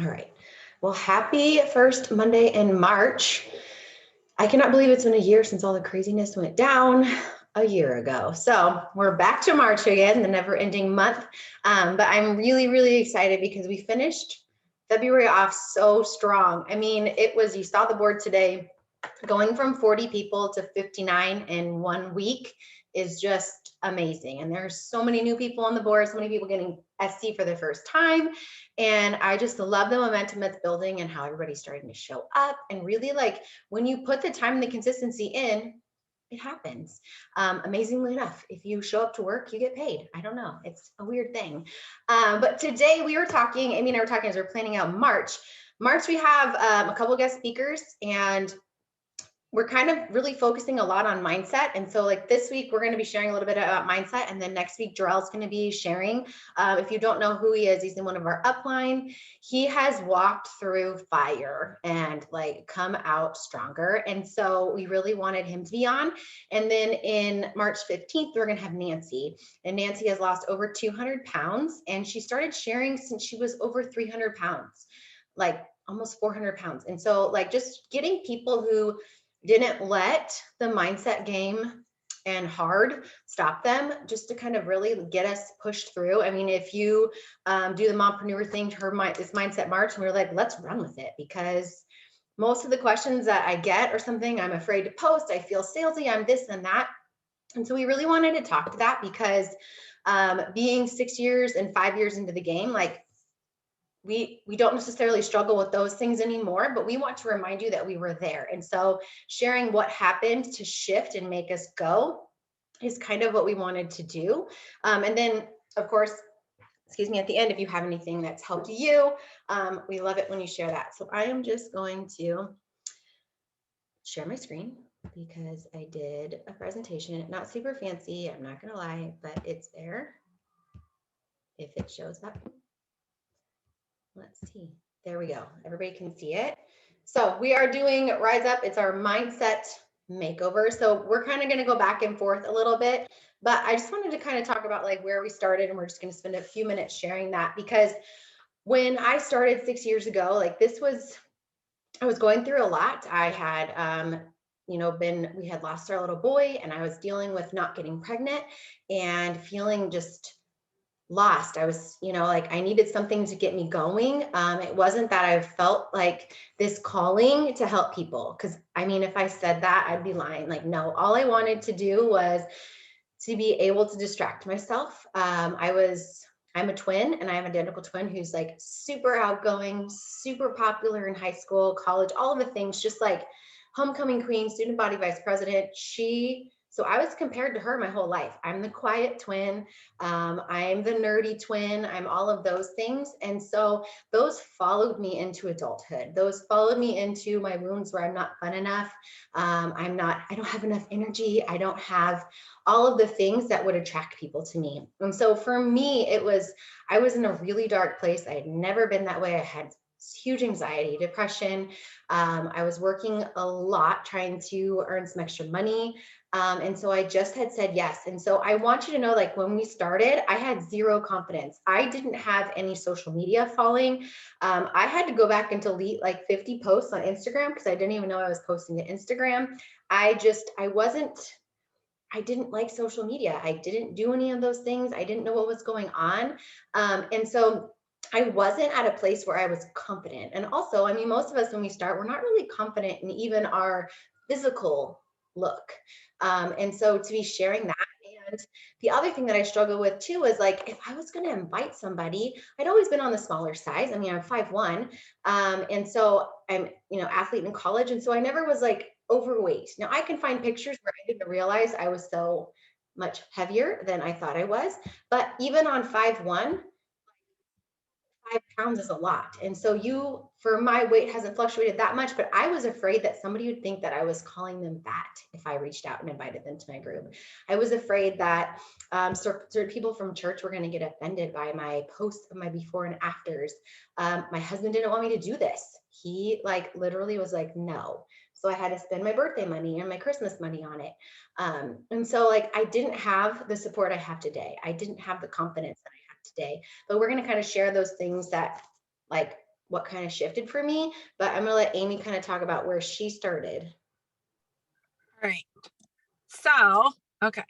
All right. Well, happy first Monday in March. I cannot believe it's been a year since all the craziness went down a year ago. So we're back to March again, the never ending month. But I'm really, really excited because we finished February off so strong. I mean, you saw the board today, going from 40 people to 59 in 1 week is just amazing. And there's so many new people on the board, so many people getting SC for the first time. And I just love the momentum it's building and how everybody's starting to show up. And really, like, when you put the time and the consistency in, it happens. Amazingly enough, if you show up to work, you get paid. I don't know. It's a weird thing. But today we were talking, Amy and I were talking as we're planning out March. March, we have a couple guest speakers, and we're kind of really focusing a lot on mindset. And so like this week, we're going to be sharing a little bit about mindset. And then next week, Jarrell's going to be sharing. If you don't know who he is, he's in one of our upline. He has walked through fire and like come out stronger. And so we really wanted him to be on. And then in March 15th, we're going to have Nancy. And Nancy has lost over 200 pounds. And she started sharing since she was over 300 pounds, like almost 400 pounds. And so like just getting people who didn't let the mindset game and hard stop them, just to kind of really get us pushed through. I mean, if you do the mompreneur thing, this mindset March, and we were like, let's run with it, because most of the questions that I get are something I'm afraid to post. I feel salesy, I'm this and that. And so we really wanted to talk to that because being 6 years and 5 years into the game, like we don't necessarily struggle with those things anymore, but we want to remind you that we were there. And so sharing what happened to shift and make us go is kind of what we wanted to do. And then of course, excuse me, at the end, if you have anything that's helped you, we love it when you share that. So I am just going to share my screen because I did a presentation, not super fancy, I'm not gonna lie, but it's there if it shows up. Let's see. There we go. Everybody can see it. So we are doing Rise Up. It's our mindset makeover. So we're kind of going to go back and forth a little bit, but I just wanted to kind of talk about like where we started, and we're just going to spend a few minutes sharing that, because when I started 6 years ago, like I was going through a lot. I had, we had lost our little boy, and I was dealing with not getting pregnant and feeling just lost. I was, like I needed something to get me going. It wasn't that I felt like this calling to help people. Cause I mean, if I said that, I'd be lying. Like, no, all I wanted to do was to be able to distract myself. I'm a twin, and I have an identical twin who's like super outgoing, super popular in high school, college, all of the things, just like homecoming queen, student body vice president. So I was compared to her my whole life. I'm the quiet twin. I'm the nerdy twin. I'm all of those things. And so those followed me into adulthood. Those followed me into my wounds where I'm not fun enough. I don't have enough energy. I don't have all of the things that would attract people to me. And so for me, I was in a really dark place. I had never been that way. I had huge anxiety, depression. I was working a lot trying to earn some extra money. And so I just had said yes. And so I want you to know, like when we started, I had zero confidence. I didn't have any social media following. I had to go back and delete like 50 posts on Instagram because I didn't even know I was posting to Instagram. I didn't like social media. I didn't do any of those things. I didn't know what was going on. And so I wasn't at a place where I was confident. And also, I mean, most of us, when we start, we're not really confident in even our physical look. And so to be sharing that. And the other thing that I struggle with too is like, if I was going to invite somebody, I'd always been on the smaller size. I mean, I'm 5'1". And so I'm, athlete in college. And so I never was like overweight. Now I can find pictures where I didn't realize I was so much heavier than I thought I was. But even on 5'1", 5 pounds is a lot. And so for my weight hasn't fluctuated that much, but I was afraid that somebody would think that I was calling them fat if I reached out and invited them to my group. I was afraid that certain people from church were going to get offended by my posts of my before and afters. My husband didn't want me to do this. He like literally was like, no. So I had to spend my birthday money and my Christmas money on it. And so like, I didn't have the support I have today. I didn't have the confidence that I have today, but we're going to kind of share those things that like what kind of shifted for me, but I'm going to let Amy kind of talk about where she started. All right. So, okay.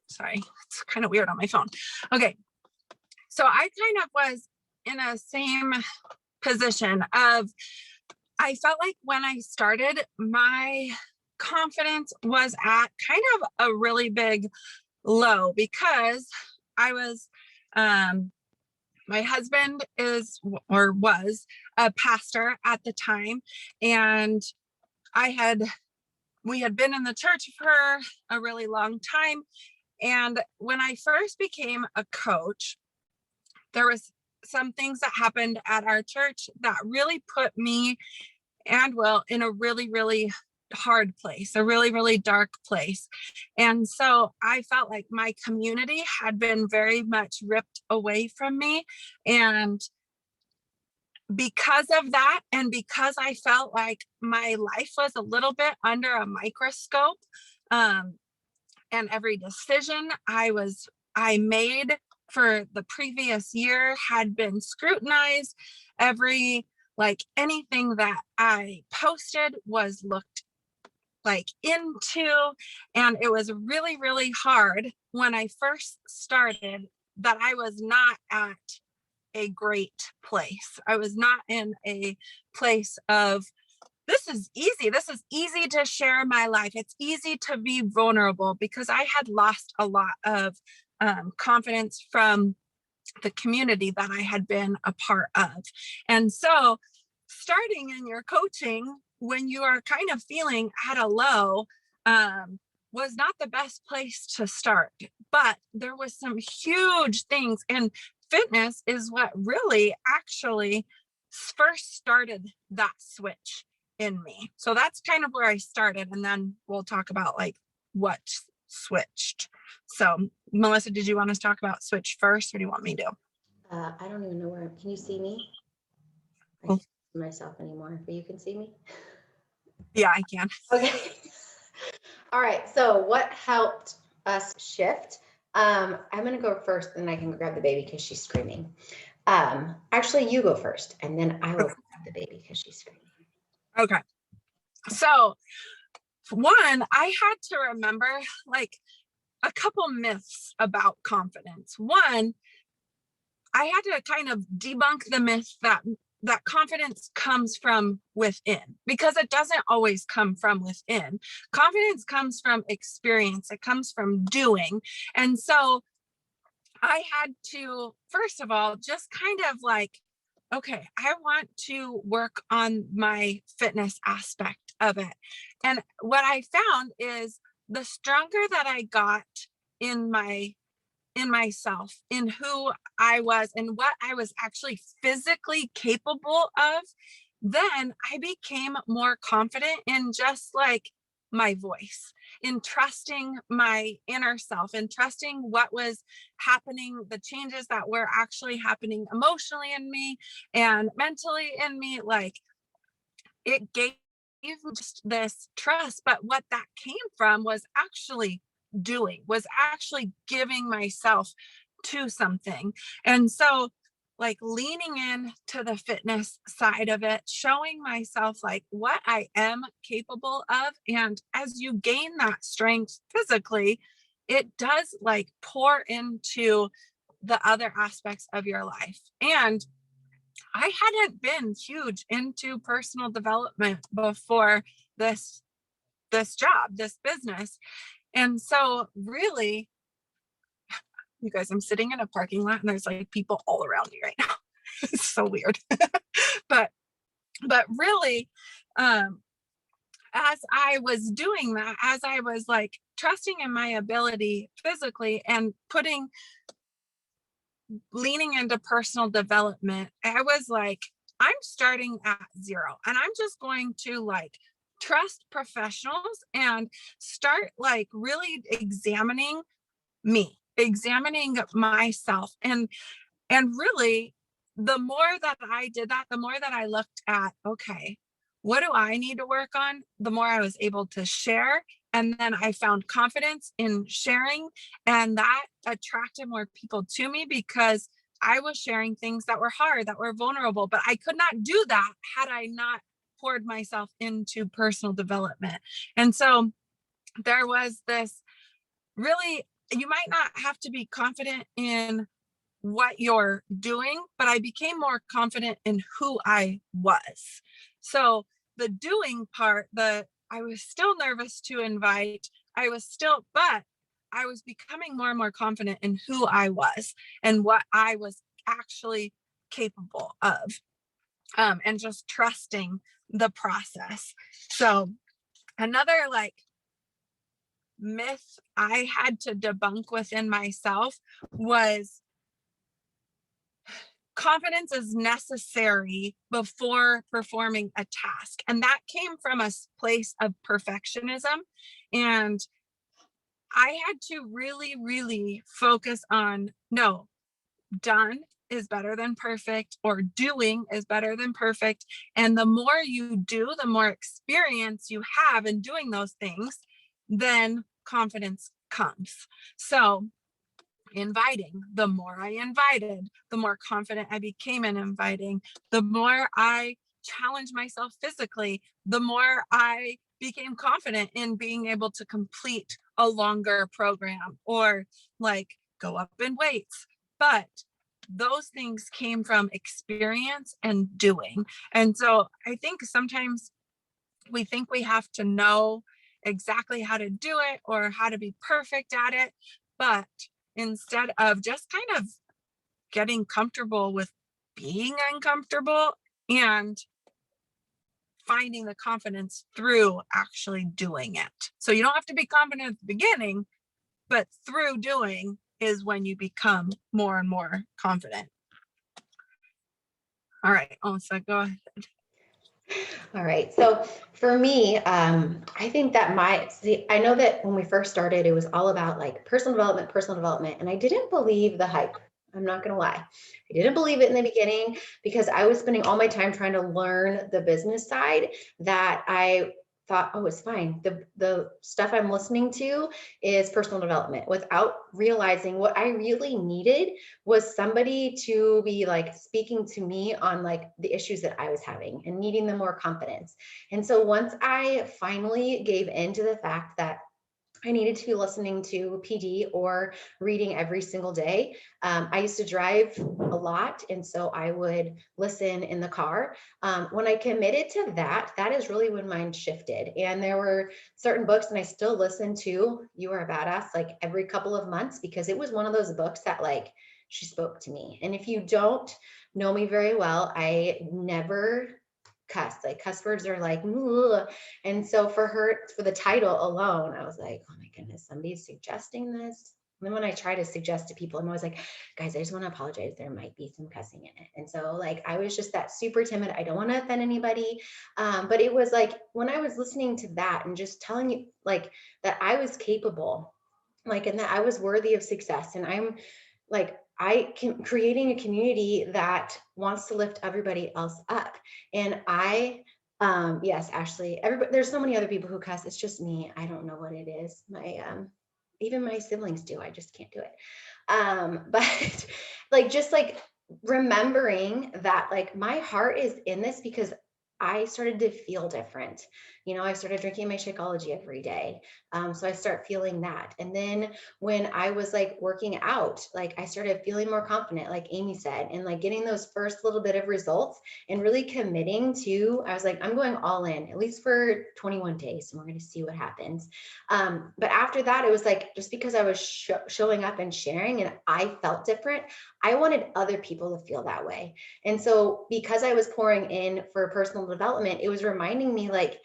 Sorry. It's kind of weird on my phone. Okay. So I kind of was in a same position of, I felt like when I started, my confidence was at kind of a really big low because I was, my husband is or was a pastor at the time, and we had been in the church for a really long time. And when I first became a coach, there was some things that happened at our church that really put me and Will in a really, really hard place, a really, really dark place. And so I felt like my community had been very much ripped away from me. And because of that, and because I felt like my life was a little bit under a microscope, and every decision I made for the previous year had been scrutinized. Anything that I posted was looked into, and it was really, really hard when I first started that I was not at a great place. I was not in a place of, this is easy. This is easy to share my life. It's easy to be vulnerable, because I had lost a lot of confidence from the community that I had been a part of. And so starting in your coaching when you are kind of feeling at a low was not the best place to start. But there was some huge things, and fitness is what really actually first started that switch in me. So that's kind of where I started, and then we'll talk about like what switched. So Melissa, did you want us to talk about switch first, or do you want me to? I don't even know where. Can you see me? I Oh. can't see myself anymore, but you can see me. Yeah, I can. Okay. All right. So what helped us shift? I'm going to go first, and I can grab the baby because she's screaming. Actually, you go first, and then I will grab the baby because she's screaming. Okay. So one, I had to remember like a couple myths about confidence. One, I had to kind of debunk the myth that confidence comes from within, because it doesn't always come from within. Confidence comes from experience. It comes from doing. And so I had to, first of all, just kind of like, okay, I want to work on my fitness aspect of it. And what I found is the stronger that I got in myself, in who I was and what I was actually physically capable of, then I became more confident in just like my voice, in trusting my inner self, and trusting what was happening, the changes that were actually happening emotionally in me and mentally in me. Like, it gave just this trust. But what that came from was actually giving myself to something. And so like leaning in to the fitness side of it, showing myself like what I am capable of. And as you gain that strength physically, it does like pour into the other aspects of your life. And I hadn't been huge into personal development before this job, this business. And so really, you guys, I'm sitting in a parking lot and there's like people all around me right now. It's so weird. but really, as I was doing that, as I was like trusting in my ability physically and leaning into personal development, I was like, I'm starting at zero, and I'm just going to like trust professionals and start like really examining myself. And really, the more that I did that, the more that I looked at, okay, what do I need to work on? The more I was able to share. And then I found confidence in sharing, and that attracted more people to me because I was sharing things that were hard, that were vulnerable, but I could not do that had I not poured myself into personal development. And so there was this really, you might not have to be confident in what you're doing, but I became more confident in who I was. So the doing part, I was still nervous to invite, but I was becoming more and more confident in who I was and what I was actually capable of, and just trusting the process. So another like myth I had to debunk within myself was confidence is necessary before performing a task. And that came from a place of perfectionism. And I had to really, really focus on no, done is better than perfect, or doing is better than perfect. And the more you do, the more experience you have in doing those things, then confidence comes. So inviting, the more I invited, the more confident I became in inviting. The more I challenged myself physically, the more I became confident in being able to complete a longer program or like go up in weights. But those things came from experience and doing. And so I think sometimes we think we have to know exactly how to do it or how to be perfect at it. But instead of just kind of getting comfortable with being uncomfortable and finding the confidence through actually doing it. So you don't have to be confident at the beginning, but through doing is when you become more and more confident. All right, Alyssa, go ahead. All right. So for me, I think that I know that when we first started, it was all about like personal development. And I didn't believe the hype. I'm not going to lie. I didn't believe it in the beginning because I was spending all my time trying to learn the business side that I thought, oh, it's fine. The stuff I'm listening to is personal development without realizing what I really needed was somebody to be like speaking to me on like the issues that I was having and needing the more confidence. And so once I finally gave in to the fact that I needed to be listening to PD or reading every single day. I used to drive a lot, and so I would listen in the car. When I committed to that, that is really when mine shifted. And there were certain books, and I still listen to You Are a Badass like every couple of months because it was one of those books that like she spoke to me. And if you don't know me very well, I never cuss. Like cuss words are like, ugh. And so for the title alone, I was like, oh my goodness, somebody's suggesting this. And then when I try to suggest to people, I'm always like, guys, I just want to apologize. There might be some cussing in it. And so like, I was just that super timid. I don't want to offend anybody. But it was like, when I was listening to that and just telling you like that I was capable, like, and that I was worthy of success. And I'm like, I can creating a community that wants to lift everybody else up. And yes, Ashley, everybody, there's so many other people who cuss. It's just me. I don't know what it is. Even my siblings do. I just can't do it. But like, just like remembering that like my heart is in this because I started to feel different. I started drinking my Shakeology every day. So I start feeling that. And then when I was like working out, like I started feeling more confident, like Amy said, and like getting those first little bit of results and really committing to, I was like, I'm going all in, at least for 21 days, and we're going to see what happens. But after that, it was like, just because I was showing up and sharing and I felt different, I wanted other people to feel that way. And so because I was pouring in for personal development, it was reminding me like,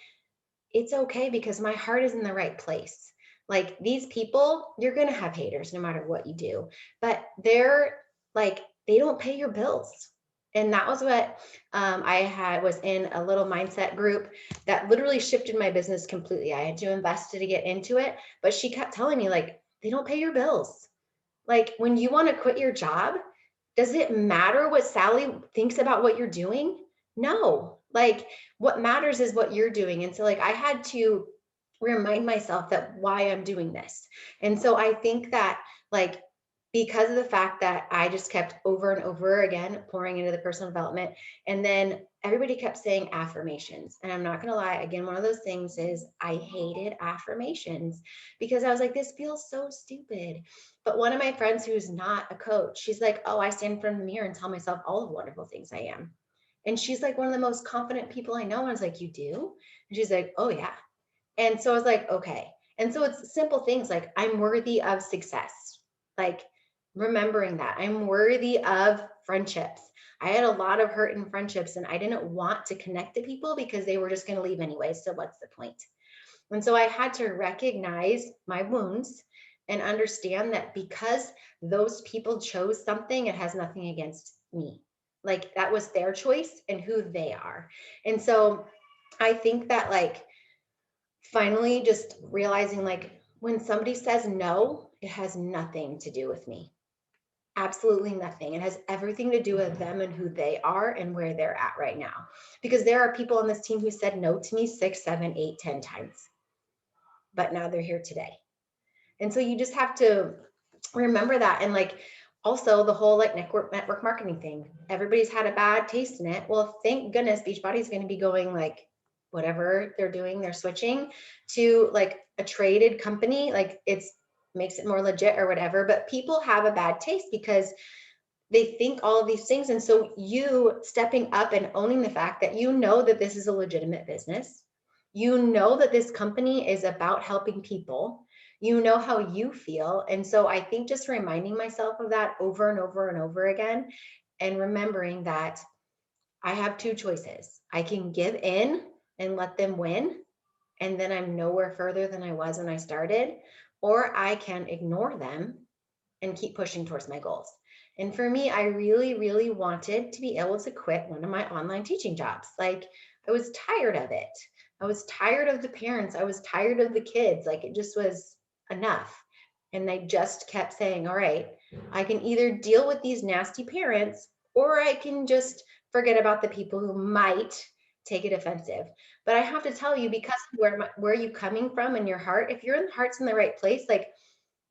it's okay because my heart is in the right place. Like these people, you're going to have haters no matter what you do, but they're like, they don't pay your bills. And that was what was in a little mindset group that literally shifted my business completely. I had to invest to get into it, but she kept telling me like, they don't pay your bills. Like when you want to quit your job, does it matter what Sally thinks about what you're doing? No, like what matters is what you're doing. And so like I had to remind myself that why I'm doing this. And so I think that like because of the fact that I just kept over and over again pouring into the personal development. And then everybody kept saying affirmations. And I'm not going to lie, again, one of those things is I hated affirmations because I was like, this feels so stupid. But one of my friends who's not a coach, she's like, oh, I stand in front of the mirror and tell myself all the wonderful things I am. And she's like one of the most confident people I know. And I was like, you do? And she's like, oh, yeah. And so I was like, okay. And so it's simple things like I'm worthy of success. Like remembering that I'm worthy of friendships. I had a lot of hurt in friendships and I didn't want to connect to people because they were just going to leave anyway. So what's the point? And so I had to recognize my wounds and understand that because those people chose something, it has nothing against me. Like that was their choice and who they are. And so I think that like finally just realizing like when somebody says no, it has nothing to do with me. Absolutely nothing. It has everything to do with them and who they are and where they're at right now. Because there are people on this team who said no to me 6, 7, 8, 10 times, but now they're here today. And so you just have to remember that. And like also the whole like network marketing thing, everybody's had a bad taste in it. Well, thank goodness Beachbody is going to be going like whatever they're doing, they're switching to like a traded company. Like it's makes it more legit or whatever, but people have a bad taste because they think all of these things. And so you stepping up and owning the fact that you know that this is a legitimate business, you know that this company is about helping people, you know how you feel. And so I think just reminding myself of that over and over and over again, and remembering that I have two choices. I can give in and let them win, and then I'm nowhere further than I was when I started, or I can ignore them and keep pushing towards my goals. And for me, I really, really wanted to be able to quit one of my online teaching jobs. Like I was tired of it. I was tired of the parents. I was tired of the kids. Like it just was enough. And I just kept saying, all right, I can either deal with these nasty parents or I can just forget about the people who might take it offensive. But I have to tell you, because where you coming from in your heart, if your heart's in the right place, like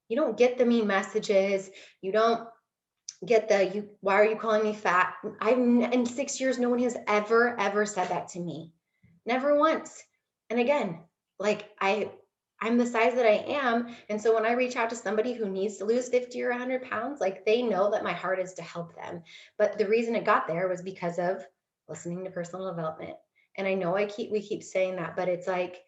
you don't get the mean messages. You don't get why are you calling me fat? In 6 years, no one has ever said that to me. Never once. And again, like I'm the size that I am. And so when I reach out to somebody who needs to lose 50 or 100 pounds, like they know that my heart is to help them. But the reason it got there was because of listening to personal development. And I know we keep saying that, but it's like,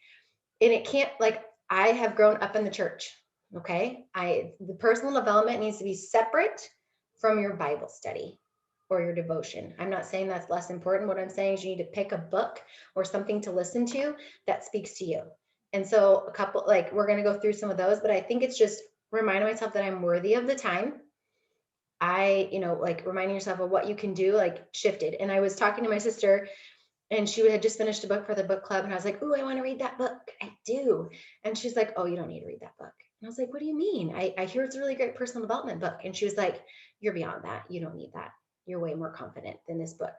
and it can't like I have grown up in the church. Okay. The personal development needs to be separate from your Bible study or your devotion. I'm not saying that's less important. What I'm saying is you need to pick a book or something to listen to that speaks to you. And so a couple, like we're going to go through some of those, but I think it's just reminding myself that I'm worthy of the time. Like reminding yourself of what you can do, like shifted. And I was talking to my sister and she had just finished a book for the book club. And I was like, oh, I want to read that book. I do. And she's like, oh, you don't need to read that book. And I was like, what do you mean? I hear it's a really great personal development book. And she was like, you're beyond that. You don't need that. You're way more confident than this book.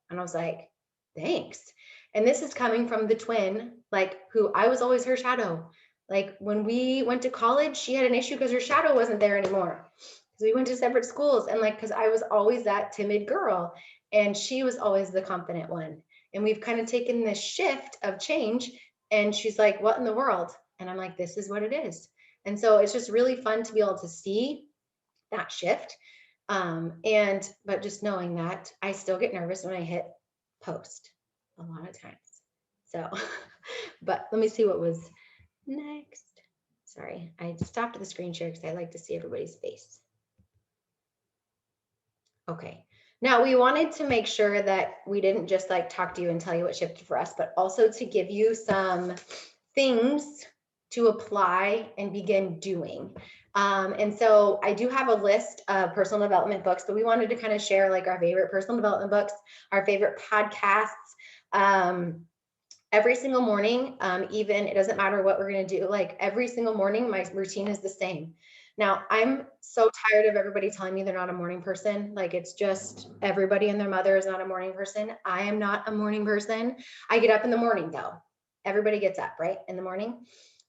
And I was like, thanks. And this is coming from the twin, like who I was always her shadow. Like when we went to college, she had an issue because her shadow wasn't there anymore. Because we went to separate schools. And like, because I was always that timid girl and she was always the confident one. And we've kind of taken this shift of change. And she's like, what in the world? And I'm like, this is what it is. And so it's just really fun to be able to see that shift. But just knowing that I still get nervous when I hit post a lot of times. So, but let me see what was next. Sorry, I stopped the screen share because I like to see everybody's face. Okay. Now we wanted to make sure that we didn't just like talk to you and tell you what shifted for us, but also to give you some things to apply and begin doing. And so I do have a list of personal development books, but we wanted to kind of share like our favorite personal development books, our favorite podcasts. Every single morning, even it doesn't matter what we're going to do, like every single morning, my routine is the same. Now, I'm so tired of everybody telling me they're not a morning person. Like it's just everybody and their mother is not a morning person. I am not a morning person. I get up in the morning though. Everybody gets up, right? In the morning.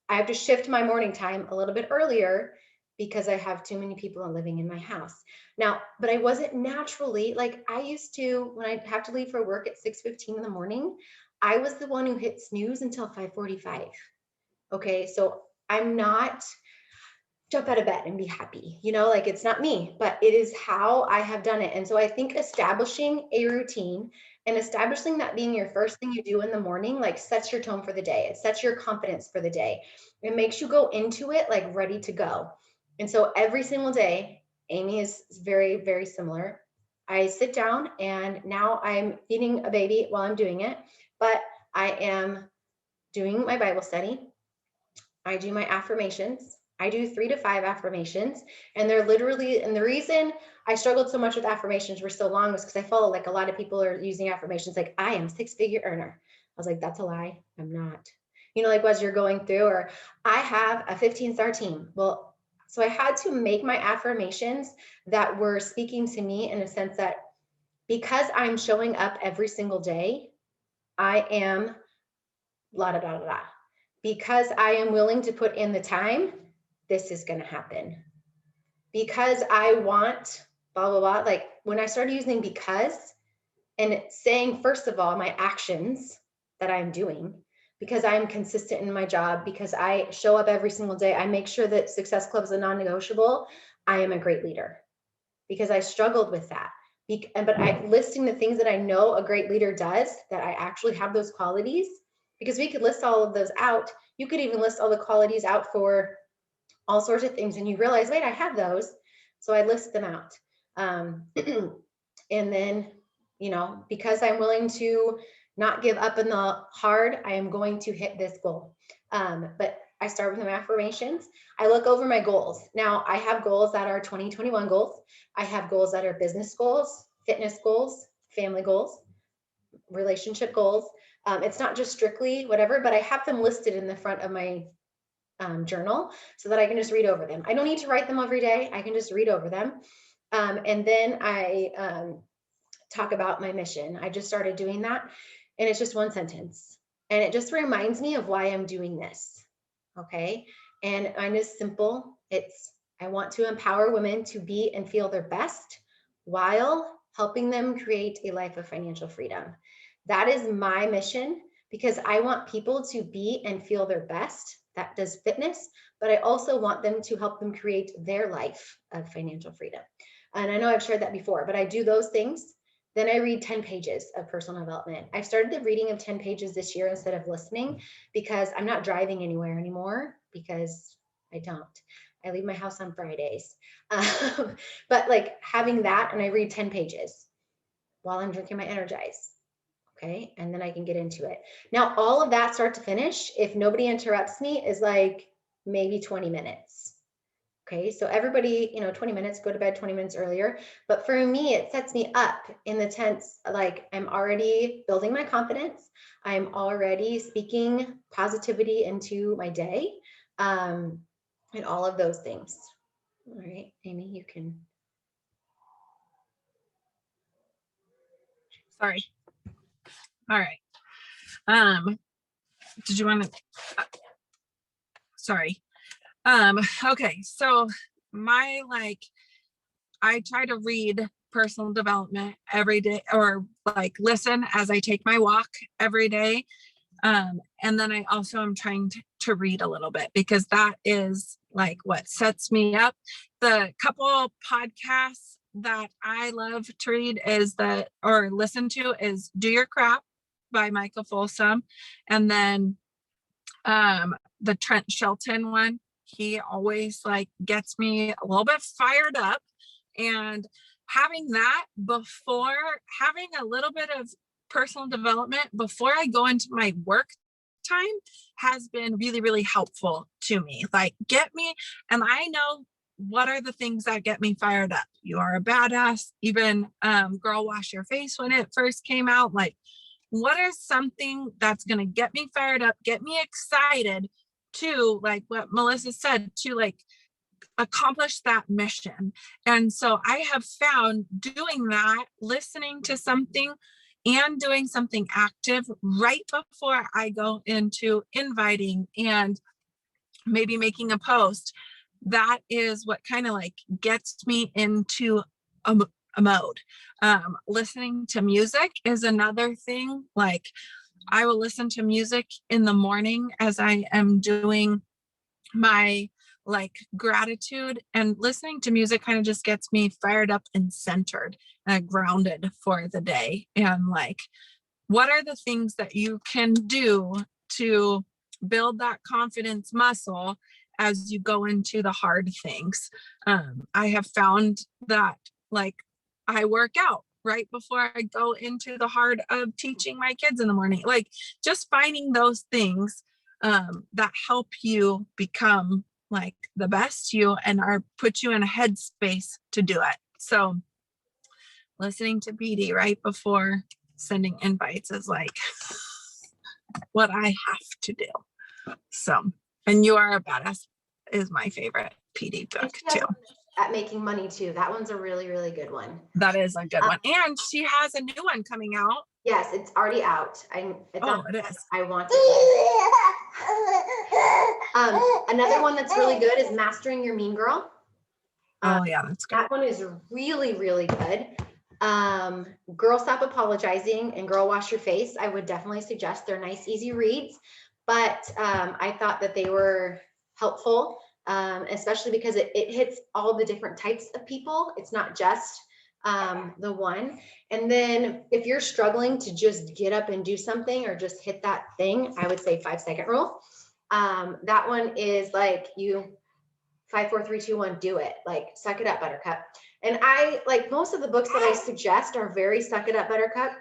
I have to shift my morning time a little bit earlier because I have too many people living in my house. Now, but I wasn't naturally, like I used to, when I have to leave for work at 6:15 in the morning, I was the one who hit snooze until 5:45. Okay. So I'm not jump out of bed and be happy, like it's not me, but it is how I have done it. And so I think establishing a routine and establishing that being your first thing you do in the morning, like sets your tone for the day. It sets your confidence for the day. It makes you go into it like ready to go. And so every single day, Amy is very, very similar. I sit down and now I'm feeding a baby while I'm doing it, but I am doing my Bible study. I do my affirmations. I do 3 to 5 affirmations, and they're literally, and the reason I struggled so much with affirmations for so long was because I follow like a lot of people are using affirmations like, I am 6-figure earner. I was like, that's a lie. I'm not. Like as you're going through, or I have a 15-star team. Well, so I had to make my affirmations that were speaking to me in a sense that because I'm showing up every single day, I am la da da da da. Because I am willing to put in the time, this is going to happen. Because I want blah, blah, blah. Like when I started using because and saying, first of all, my actions that I'm doing, because I'm consistent in my job, because I show up every single day, I make sure that Success Club is a non-negotiable. I am a great leader because I struggled with that. But I listing the things that I know a great leader does, that I actually have those qualities, because we could list all of those out. You could even list all the qualities out for all sorts of things and you realize, wait, I have those. So I list them out. And then, because I'm willing to not give up in the hard, I am going to hit this goal. But I start with my affirmations. I look over my goals. Now I have goals that are 2021 goals. I have goals that are business goals, fitness goals, family goals, relationship goals. It's not just strictly whatever, but I have them listed in the front of my journal so that I can just read over them. I don't need to write them every day. I can just read over them. And then I talk about my mission. I just started doing that, and it's just one sentence. And it just reminds me of why I'm doing this. Okay. And mine is simple. I want to empower women to be and feel their best while helping them create a life of financial freedom. That is my mission, because I want people to be and feel their best. That does fitness, but I also want them to help them create their life of financial freedom. And I know I've shared that before, but I do those things. Then I read 10 pages of personal development. I've started the reading of 10 pages this year instead of listening, because I'm not driving anywhere anymore, because I don't. I leave my house on Fridays. But like having that, and I read 10 pages while I'm drinking my Energize. Okay. And then I can get into it. Now, all of that start to finish, if nobody interrupts me, is like maybe 20 minutes. Okay. So everybody, 20 minutes, go to bed 20 minutes earlier. But for me, it sets me up in the sense, like I'm already building my confidence. I'm already speaking positivity into my day, and all of those things. All right, Amy, you can. Sorry. All right. Did you want to, sorry. Okay. So I try to read personal development every day, or like listen as I take my walk every day. And then I also am trying to read a little bit, because that is like what sets me up. The couple podcasts that I love to read or listen to is Do Your Crap by Michael Folsom. And then the Trent Shelton one, he always like gets me a little bit fired up. And having that before, having a little bit of personal development before I go into my work time has been really, really helpful to me. Like get me, and I know what are the things that get me fired up. You Are a Badass, even Girl Wash Your Face when it first came out. Like, what is something that's going to get me fired up, get me excited to, like what Melissa said, to like accomplish that mission. And so I have found doing that, listening to something and doing something active right before I go into inviting and maybe making a post, that is what kind of like gets me into a mode. Listening to music is another thing. Like I will listen to music in the morning as I am doing my like gratitude, and listening to music kind of just gets me fired up and centered and grounded for the day. And like, what are the things that you can do to build that confidence muscle as you go into the hard things? I have found that like I work out right before I go into the hard of teaching my kids in the morning. Like just finding those things that help you become like the best you and are put you in a headspace to do it. So listening to PD right before sending invites is like what I have to do. So, and You Are a Badass is my favorite PD book too. At making money too. That one's a really, really good one. That is a good one. And she has a new one coming out. Yes, it's already out. It is. I want it. Another one that's really good is Mastering Your Mean Girl. Yeah, that's good. That one is really, really good. Girl Stop Apologizing and Girl Wash Your Face. I would definitely suggest. They're nice, easy reads, but I thought that they were helpful, especially because it hits all the different types of people. It's not just the one. And then if you're struggling to just get up and do something or just hit that thing, I would say 5-second rule. That one is like 5, 4, 3, 2, 1, do it. Like suck it up, buttercup. And I like most of the books that I suggest are very suck it up, buttercup,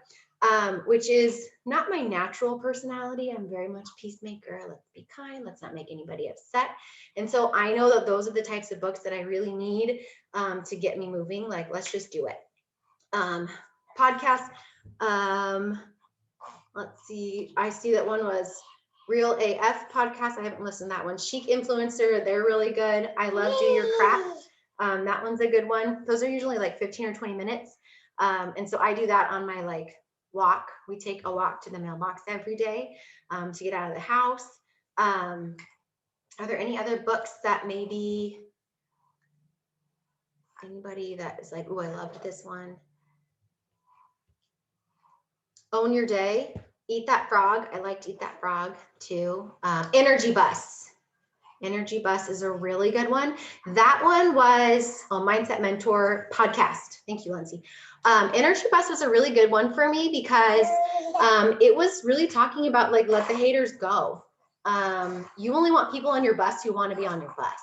which is not my natural personality. I'm very much peacemaker. Let's be kind. Let's not make anybody upset. And so I know that those are the types of books that I really need to get me moving. Like, let's just do it. Podcast. Let's see. I see that one was Real AF podcast. I haven't listened to that one. Chic Influencer. They're really good. I Love Do Your Crap. That one's a good one. Those are usually like 15 or 20 minutes. And so I do that on my like walk. We take a walk to the mailbox every day to get out of the house. Are there any other books that maybe anybody that is like, oh, I loved this one? Own Your Day. Eat That Frog. I liked Eat That Frog too. Energy Bus. Energy Bus is a really good one. That one was a Mindset Mentor podcast. Thank you, Lindsay. Energy Bus was a really good one for me because it was really talking about like, let the haters go. You only want people on your bus who want to be on your bus.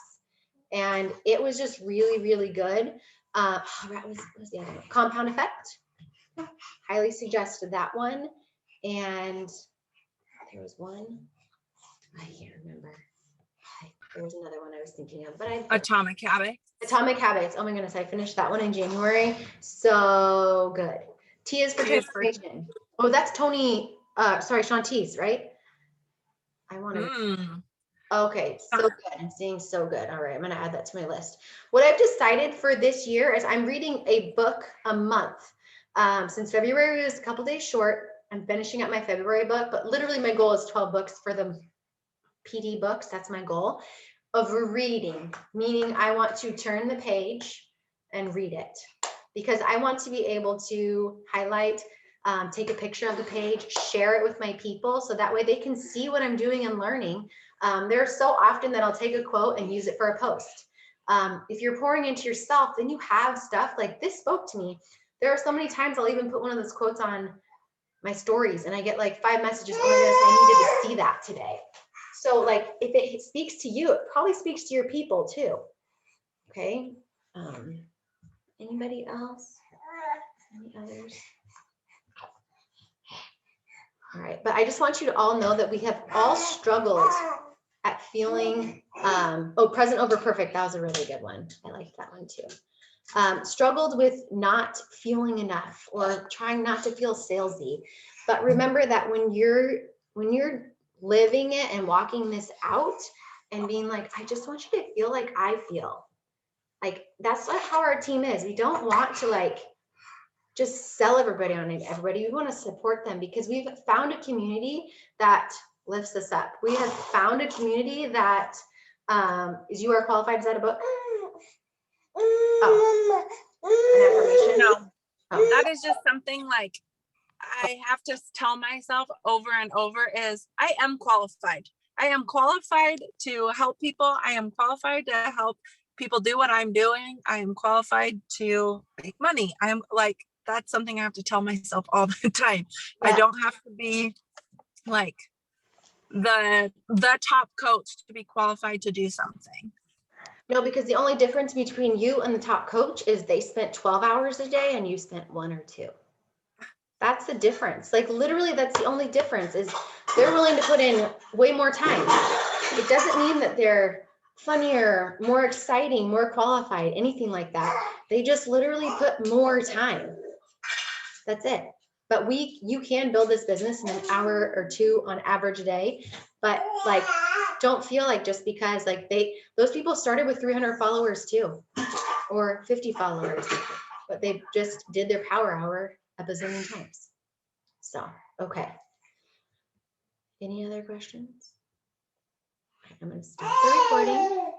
And it was just really, really good. What was the other one? Compound Effect. Highly suggested that one. And there was one, I can't remember. There was another one I was thinking of, but Atomic Habits. Atomic Habits. Oh my goodness, I finished that one in January. So good. T is for transformation. Oh, that's Tony. Sean Tees, right? I want to. Okay, so good. I'm seeing so good. All right, I'm going to add that to my list. What I've decided for this year is I'm reading a book a month. Since February was a couple days short, I'm finishing up my February book, but literally my goal is 12 books for the PD books. That's my goal of reading, meaning I want to turn the page and read it because I want to be able to highlight, take a picture of the page, share it with my people so that way they can see what I'm doing and learning. There's so often that I'll take a quote and use it for a post. If you're pouring into yourself, then you have stuff like this spoke to me. There are so many times I'll even put one of those quotes on my stories and I get like 5 messages. Oh my goodness, I needed to see that today. So like if it speaks to you, it probably speaks to your people too. Okay. Anybody else? Any others? All right. But I just want you to all know that we have all struggled at feeling, present over perfect. That was a really good one. I liked that one too. Struggled with not feeling enough or trying not to feel salesy. But remember that when you're living it and walking this out and being like, I just want you to feel like I feel. Like that's how our team is. We don't want to like just sell everybody on everybody. We want to support them because we've found a community that lifts us up. We have found a community that Is you are qualified? Is that a book? Oh, an affirmation? No, Oh. that is just something like I have to tell myself over and over is I am qualified. I am qualified to help people. I am qualified to help people do what I'm doing. I am qualified to make money. I'm like, that's something I have to tell myself all the time. Yeah. I don't have to be like the top coach to be qualified to do something. No, because the only difference between you and the top coach is they spent 12 hours a day and you spent 1 or 2. That's the difference. Like literally, that's the only difference is they're willing to put in way more time. It doesn't mean that they're funnier, more exciting, more qualified, anything like that. They just literally put more time. That's it. But you can build this business in an hour or 2 on average a day. But like, don't feel like just because like those people started with 300 followers too, or 50 followers, but they just did their power hour a bazillion times. So, okay. Any other questions? I'm going to stop the recording.